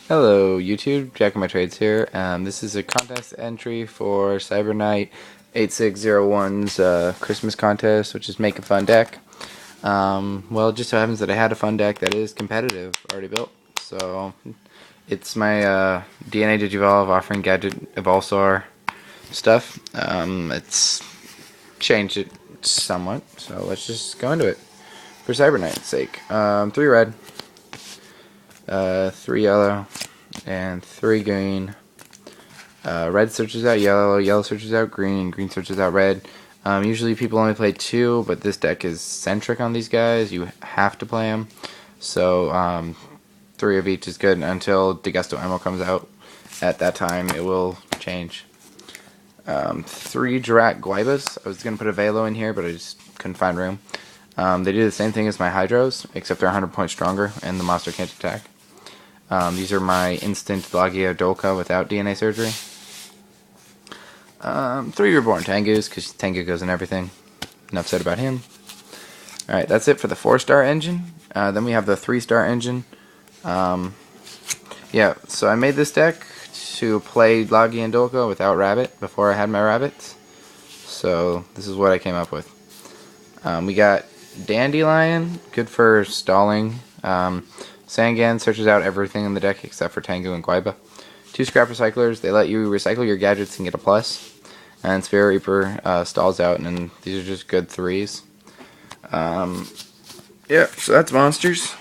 Hello YouTube, Jack of my trades here. This is a contest entry for Cyberknight8610's Christmas contest, which is make a fun deck. Well, it just so happens that I had a fun deck that is competitive already built. So it's my DNA DIGIVOLVE offering gadget Evolsar stuff. It's changed it somewhat, so let's just go into it for Cybernight's sake. 3 red. 3 yellow, and 3 green. Red searches out yellow, yellow searches out green, green searches out red. Usually people only play 2, but this deck is centric on these guys. You have to play them. So 3 of each is good until Degusto Ammo comes out. At that time, it will change. 3 Drat Guaibas. I was going to put a Velo in here, but I just couldn't find room. They do the same thing as my Hydros, except they're 100 points stronger, and the monster can't attack. These are my instant Lagia Dolka without DNA surgery. 3 Reborn Tengus, because Tengu goes in everything. Enough said about him. Alright, that's it for the 4-star engine. Then we have the 3-star engine. Yeah, so I made this deck to play Lagia and Dolka without Rabbit before I had my Rabbits. So this is what I came up with. We got Dandelion, good for stalling. Sangan searches out everything in the deck except for Tengu and Guaiba. 2 Scrap Recyclers, they let you recycle your gadgets and get a plus. And Sphere Reaper stalls out, and these are just good 3s. Yeah, so that's monsters.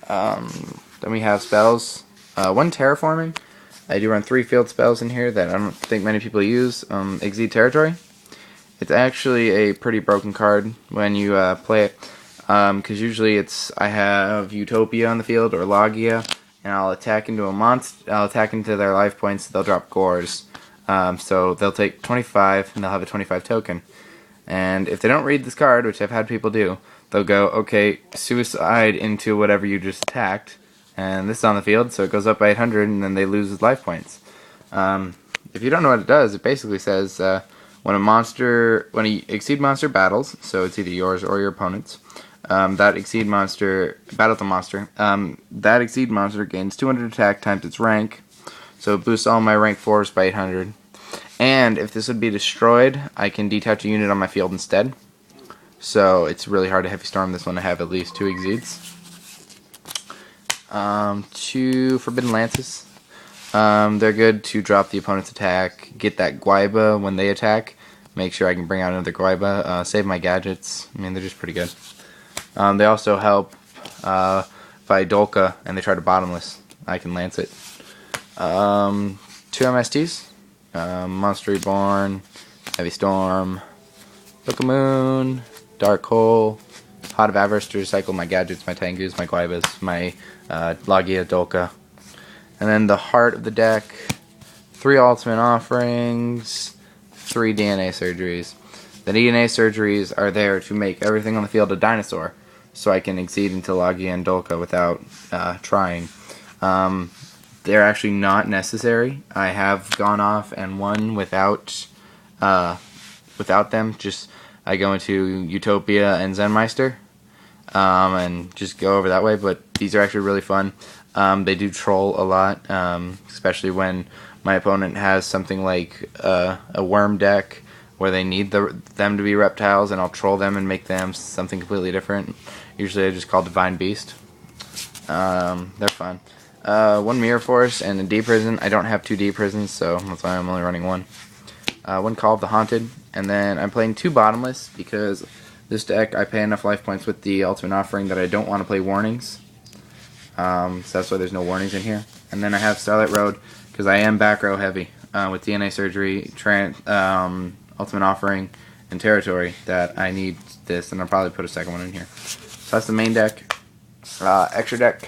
Then we have spells. 1 Terraforming. I do run 3 field spells in here that I don't think many people use. Exceed Territory. It's actually a pretty broken card when you play it. Because usually I have Utopia on the field or Lagia, and I'll attack into a monster. I'll attack into their life points. They'll drop Gores, so they'll take 25, and they'll have a 25 token. And if they don't read this card, which I've had people do, they'll go, okay, suicide into whatever you just attacked, and this is on the field, so it goes up by 800, and then they lose his life points. If you don't know what it does, it basically says when a Exceed monster battles, so it's either yours or your opponent's. That Exceed monster, battle the monster, that Exceed monster gains 200 attack times its rank, so it boosts all my rank 4s by 800. And if this would be destroyed, I can detach a unit on my field instead. So it's really hard to heavy storm this one to have at least 2 Exceeds. 2 Forbidden Lances. They're good to drop the opponent's attack, get that Guaiba when they attack, make sure I can bring out another Guaiba, save my gadgets. I mean, they're just pretty good. They also help if I Dolka and they try to bottomless, I can lance it. 2 MSTs, Monster Reborn, Heavy Storm, Book of Moon, Dark Hole, Pot of Avarice to recycle my gadgets, my Tengus, my Guaibas, my Lagia Dolka. And then the heart of the deck, 3 Ultimate Offerings, 3 DNA Surgeries. The DNA Surgeries are there to make everything on the field a dinosaur, so I can exceed into Lagia and Dolka without trying. They're actually not necessary. I have gone off and won without them. Just I go into Utopia and Zenmeister and just go over that way. But these are actually really fun. They do troll a lot, especially when my opponent has something like a worm deck where they need them to be reptiles, and I'll troll them and make them something completely different. Usually I just call Divine Beast. They're fun. 1 Mirror Force and a D Prison. I don't have 2 D Prisons, so that's why I'm only running 1. 1 Call of the Haunted, and then I'm playing 2 Bottomless, because this deck I pay enough life points with the Ultimate Offering that I don't want to play Warnings. So that's why there's no Warnings in here. And then I have Starlight Road, because I am back row heavy with DNA Surgery, Ultimate Offering, and Territory, that I need this, and I'll probably put a second one in here. So that's the main deck. Extra deck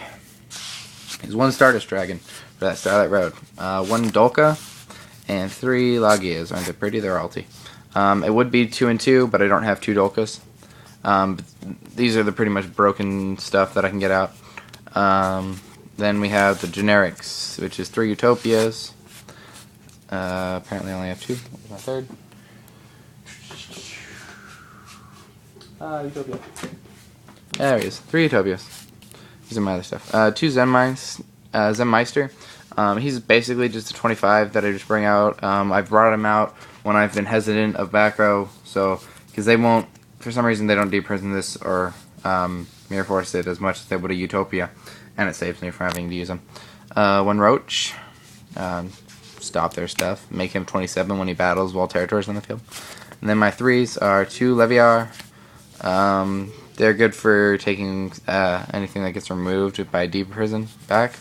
is 1 Stardust Dragon for that Starlight Road. 1 Dolka, and 3 Lagias. Aren't they pretty? They're alty. It would be 2 and 2, but I don't have 2 Dolkas. But these are the pretty much broken stuff that I can get out. Then we have the generics, which is 3 Utopias. Apparently I only have 2. Where's my third? Utopia. There he is. 3 Utopias. These are my other stuff. 2 Zen Mines. Zenmeister. He's basically just a 25 that I just bring out. I've brought him out when I've been hesitant of back row, so because they won't, for some reason, they don't deprison this or mirror force it as much as they would a Utopia, and it saves me from having to use them. One Roach, stop their stuff, make him 27 when he battles while territories on the field. And then my 3s are 2 Leviar. They're good for taking anything that gets removed by deprison back.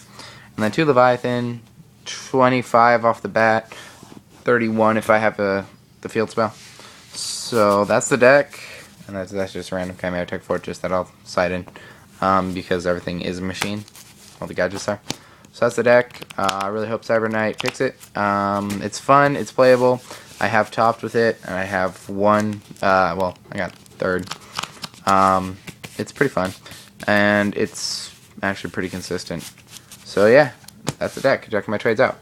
And then 2 Leviathan, 25 off the bat, 31 if I have the field spell. So that's the deck, and that's just a random Chimera Tech Fortress that I'll side in because everything is a machine, all the gadgets are. So that's the deck. I really hope Cyberknight picks it. It's fun, it's playable. I have topped with it, and I have won, well, I got 3rd. It's pretty fun, and it's actually pretty consistent. So yeah, that's the deck. Checking my trades out.